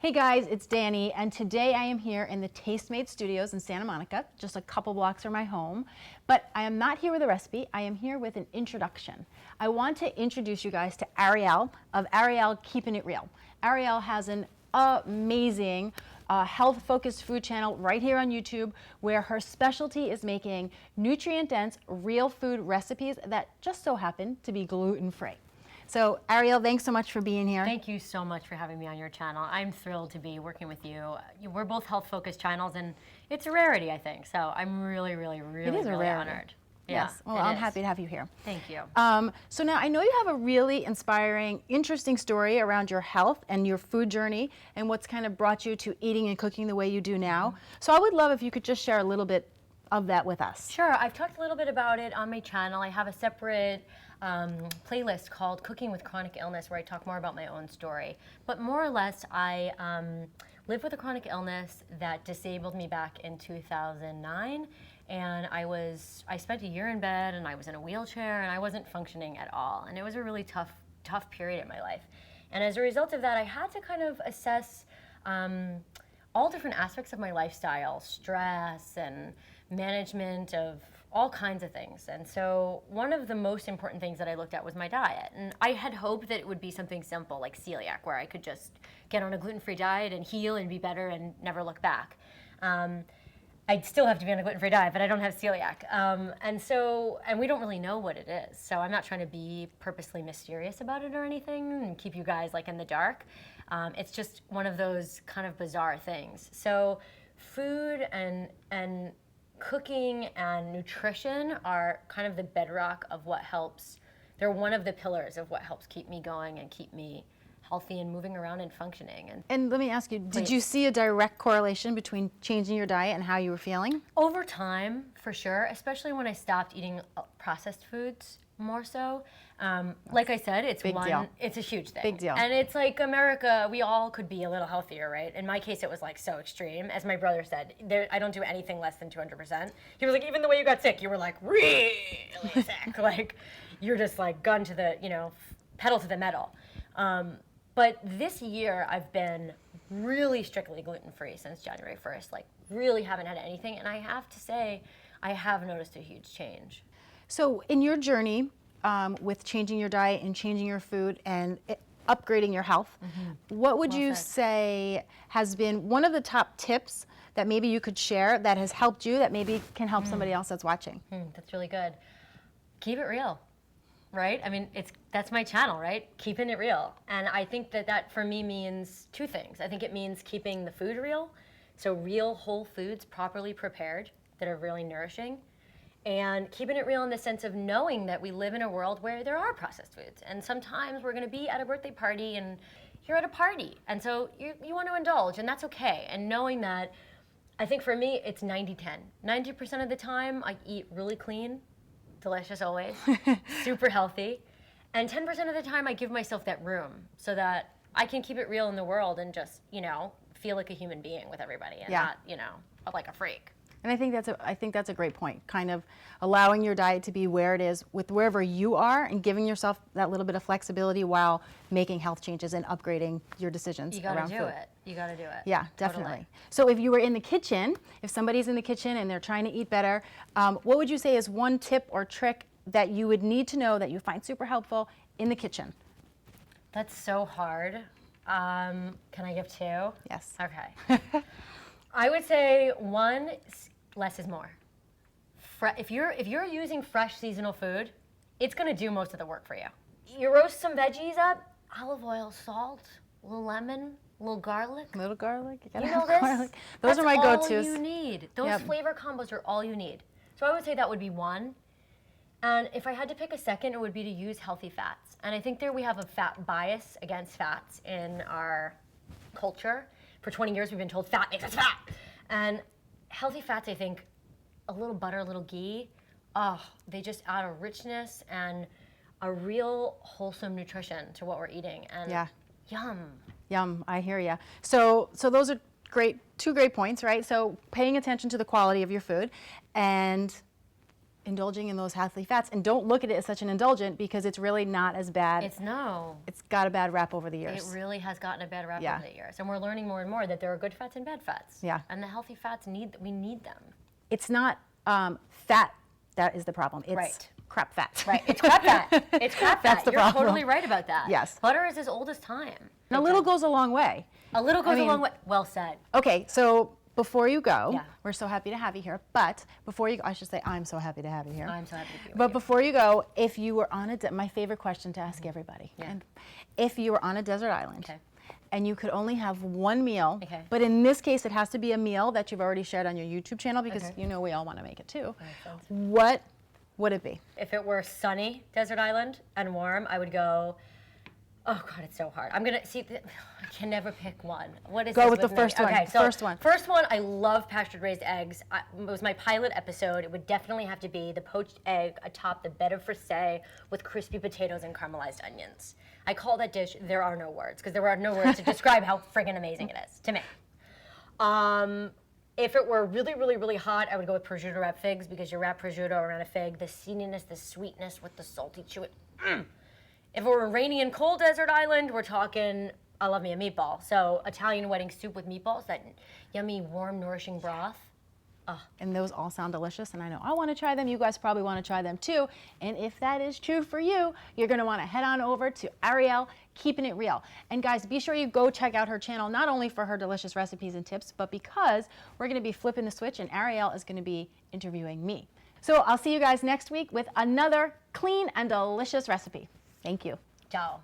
Hey guys, it's Danny, and today I am here in the Tastemade Studios in Santa Monica, just a couple blocks from my home. But I am not here with a recipe, I am here with an introduction. I want to introduce you guys to Ariyele of Ariyele Keepin It Real. Ariyele has an amazing health-focused food channel right here on YouTube where her specialty is making nutrient-dense, real food recipes that just so happen to be gluten-free. So Ariyele, thanks so much for being here. Thank you so much for having me on your channel. I'm thrilled to be working with you. We're both health-focused channels, and it's a rarity, I think. So I'm really honored. Yes. Well, I'm happy to have you here. Thank you. So now I know you have a really inspiring, interesting story around your health and your food journey and what's kind of brought you to eating and cooking the way you do now. So I would love if you could just share a little bit of that with us. Sure. I've talked a little bit about it on my channel. I have a separate playlist called Cooking with Chronic Illness where I talk more about my own story. But more or less, I lived with a chronic illness that disabled me back in 2009. And I spent a year in bed, and I was in a wheelchair, and I wasn't functioning at all. And it was a really tough period in my life. And as a result of that, I had to kind of assess all different aspects of my lifestyle, stress and management of all kinds of things. And so one of the most important things that I looked at was my diet. And I had hoped that it would be something simple like celiac, where I could just get on a gluten-free diet and heal and be better and never look back. I'd still have to be on a gluten-free diet, but I don't have celiac. And we don't really know what it is. So I'm not trying to be purposely mysterious about it or anything and keep you guys like in the dark. It's just one of those kind of bizarre things. So food and cooking and nutrition are kind of the bedrock of what helps. They're one of the pillars of what helps keep me going and keep me healthy and moving around and functioning. And let me ask you, did you see a direct correlation between changing your diet and how you were feeling? Over time, for sure, especially when I stopped eating processed foods more so. Like I said, it's a huge thing. Big deal. And it's like America, we all could be a little healthier, right? In my case, it was like so extreme. As my brother said, I don't do anything less than 200%. He was like, even the way you got sick, you were like really sick. Like you're just like gun to the, pedal to the metal. But this year, I've been really strictly gluten-free since January 1st. Like, really haven't had anything. And I have to say, I have noticed a huge change. So in your journey with changing your diet and changing your food and upgrading your health, what would you say has been one of the top tips that maybe you could share that has helped you, that maybe can help somebody else that's watching? That's really good. Keep it real. Right? I mean, that's my channel, right? Keeping it real. And I think that for me means two things. I think it means keeping the food real, so real whole foods properly prepared that are really nourishing, and keeping it real in the sense of knowing that we live in a world where there are processed foods. And sometimes we're going to be at a birthday party and you're at a party. And so you want to indulge, and that's okay. And knowing that, I think for me, it's 90-10. 90% of the time, I eat really clean, delicious always, super healthy. And 10% of the time I give myself that room so that I can keep it real in the world and just, feel like a human being with everybody and not, like a freak. And I think that's a great point, kind of allowing your diet to be where it is with wherever you are and giving yourself that little bit of flexibility while making health changes and upgrading your decisions around food. You gotta do it. Yeah, definitely. Totally. So if you were in the kitchen, if somebody's in the kitchen and they're trying to eat better, what would you say is one tip or trick that you would need to know that you find super helpful in the kitchen? That's so hard. Can I give two? Yes. Okay. I would say one, less is more. If you're using fresh seasonal food, it's gonna do most of the work for you. You roast some veggies up, olive oil, salt, a little lemon, a little garlic. Little garlic, you gotta have garlic. Those are my go-tos. That's all you need. Those flavor combos are all you need. So I would say that would be one. And if I had to pick a second, it would be to use healthy fats. And I think we have a fat bias against fats in our culture. For 20 years, we've been told fat makes us fat. And healthy fats, I think, a little butter, a little ghee, they just add a richness and a real wholesome nutrition to what we're eating. And yum. Yum, I hear ya. So those are two great points, right? So paying attention to the quality of your food and indulging in those healthy fats. And don't look at it as such an indulgent because it's really not as bad. It's got a bad rap over the years. It really has gotten a bad rap Yeah. over the years. And we're learning more and more that there are good fats and bad fats. Yeah. And the healthy fats, we need them. It's not fat that is the problem. It's Right. crap fat. Right, it's crap fat. It's crap fat. That's the You're problem. totally right about that. Yes. Butter is as old as time. And a little goes a long way. A little goes I a mean- long way. Well said. Okay, so before you go, Yeah. we're so happy to have you here. But before you go, I should say I'm so happy to have you here. I'm so happy to be with But you. before you go, if you were on my favorite question to ask everybody. Yeah. And if you were on a desert island Okay. and you could only have one meal, Okay. but in this case it has to be a meal that you've already shared on your YouTube channel because Okay. you know we all want to make it too. Makes sense. What would it be? If it were sunny desert island and warm, I would go. Oh God, it's so hard. I'm gonna see. I can never pick one. What is Go this with the me? first one. Okay, so First one. First one. I love pastured raised eggs. It was my pilot episode. It would definitely have to be the poached egg atop the bed of frisee with crispy potatoes and caramelized onions. I call that dish. There are no words because there are no words to describe how friggin' amazing it is to me. If it were really, really, really hot, I would go with prosciutto wrapped figs because you wrap prosciutto around a fig, the seediness, the sweetness with the salty chew. If it were a rainy and cold desert island, we're talking, I love me a meatball. So Italian wedding soup with meatballs, that yummy, warm, nourishing broth. And those all sound delicious, and I know I want to try them. You guys probably want to try them too. And if that is true for you, you're going to want to head on over to Arielle, Keeping It Real. And guys, be sure you go check out her channel, not only for her delicious recipes and tips, but because we're going to be flipping the switch and Arielle is going to be interviewing me. So I'll see you guys next week with another clean and delicious recipe. Thank you. Ciao.